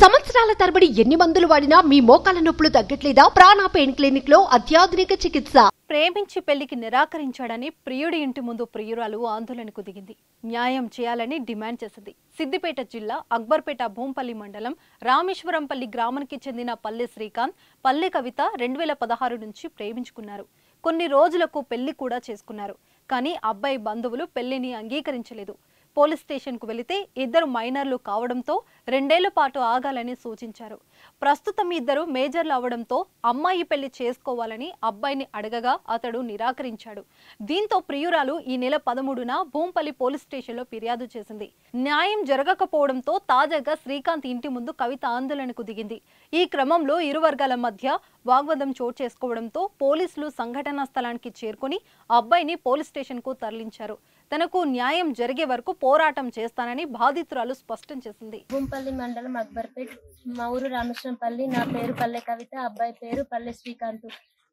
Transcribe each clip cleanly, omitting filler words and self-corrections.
సంవత్సరాల తరబడి ఎన్ని మందులు వాడినా మీ మోకాల నొప్పులు తగ్గట్లేదా? ప్రాణ పెయిన్ క్లినిక్ లో అత్యాధునిక చికిత్స. ప్రేమించి పెళ్లికి నిరాకరించాడని ప్రియుడి ఇంటి ముందు ప్రియురాలు ఆందోళనకు దిగింది. న్యాయం చేయాలని డిమాండ్ చేసింది. సిద్దిపేట జిల్లా అక్బర్పేట భూంపల్లి మండలం రామేశ్వరంపల్లి గ్రామానికి చెందిన పల్లె శ్రీకాంత్, పల్లె కవిత 2016 నుంచి ప్రేమించుకున్నారు. కొన్ని రోజులకు పెళ్లి కూడా చేసుకున్నారు. కానీ అబ్బాయి బంధువులు పెళ్లిని అంగీకరించలేదు. పోలీస్ స్టేషన్కు వెళితే ఇద్దరు మైనర్లు కావడంతో 2 ఏళ్ల పాటు ఆగాలని సూచించారు. ప్రస్తుతం ఇద్దరు మేజర్లు అవడంతో అమ్మాయి పెళ్లి చేసుకోవాలని అబ్బాయిని అడగగా అతడు నిరాకరించాడు. దీంతో ప్రియురాలు ఈ నెల 13న భూంపల్లి పోలీస్ స్టేషన్లో ఫిర్యాదు చేసింది. న్యాయం జరగకపోవడంతో తాజాగా శ్రీకాంత్ ఇంటి ముందు కవిత ఆందోళనకు దిగింది. ఈ క్రమంలో ఇరు వర్గాల మధ్య వాగ్వాదం చోటు చేసుకోవడంతో పోలీసులు సంఘటనా స్థలానికి చేరుకొని అబ్బాయిని పోలీస్ స్టేషన్కు తరలించారు. తనకు న్యాయం జరిగే వరకు పోరాటం చేస్తానని బాధితురాలు స్పష్టం చేసింది. భూంపల్లి మండలం అక్బర్పేట్, మా ఊరు రామేశ్వరంపల్లి. నా పేరు పల్లె కవిత, అబ్బాయి పేరు పల్లె శ్రీకాంత్.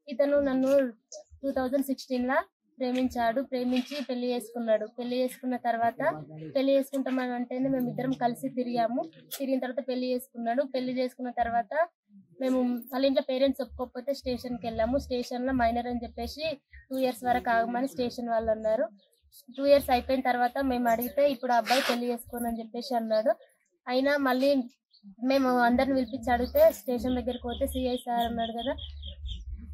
ఇతను నన్ను 2016లా ప్రేమించాడు. ప్రేమించి పెళ్లి చేసుకున్నాడు. పెళ్లి చేసుకున్న తర్వాత పెళ్లి చేసుకుంటామని అంటేనే మేమిద్దరం కలిసి తిరిగిన తర్వాత పెళ్లి చేసుకున్నాడు. పెళ్లి చేసుకున్న తర్వాత మేము వాళ్ళ ఇంట్లో పేరెంట్స్ ఒప్పుకోకపోతే స్టేషన్కి వెళ్ళాము. స్టేషన్లో మైనర్ అని చెప్పేసి 2 years వరకు ఆగమని స్టేషన్ వాళ్ళు అన్నారు. 2 years అయిపోయిన తర్వాత మేము అడిగితే ఇప్పుడు అబ్బాయి పెళ్లి చేసుకోనని చెప్పేసి అన్నాడు. అయినా మళ్ళీ మేము అందరిని పిలిపించి అడిగితే స్టేషన్ దగ్గరికి పోతే సిఐ సార్ అన్నాడు కదా,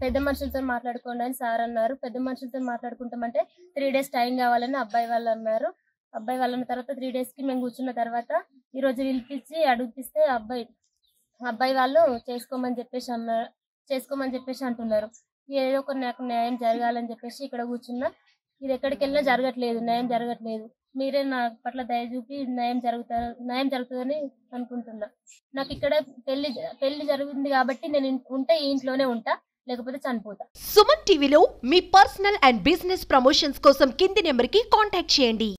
పెద్ద మనుషులతో మాట్లాడుకోండి అని సార్ అన్నారు. పెద్ద మనుషులతో మాట్లాడుకుంటామంటే 3 days టైం కావాలని అబ్బాయి వాళ్ళు అన్నారు. అబ్బాయి వాళ్ళన్న తర్వాత 3 daysకి మేము కూర్చున్న తర్వాత ఈరోజు పిలిపించి అడిగిపిస్తే అబ్బాయి వాళ్ళు చేసుకోమని చెప్పేసి అంటున్నారు. ఏదో ఒక నాకు న్యాయం జరగాలని చెప్పేసి ఇక్కడ కూర్చున్నా. ఇది ఎక్కడికి వెళ్ళినా జరగట్లేదు, న్యాయం జరగట్లేదు. మీరే నా పట్ల దయ చూపి న్యాయం జరుగుతుందని అనుకుంటున్నా. నాకు ఇక్కడ పెళ్లి జరిగింది కాబట్టి నేను ఉంటే ఈ ఇంట్లోనే ఉంటా, లేకపోతే చనిపోతా. సుమన్ టీవీలో మీ పర్సనల్ అండ్ బిజినెస్ ప్రమోషన్స్ కోసం కింది నెంబర్కి కాంటాక్ట్ చేయండి.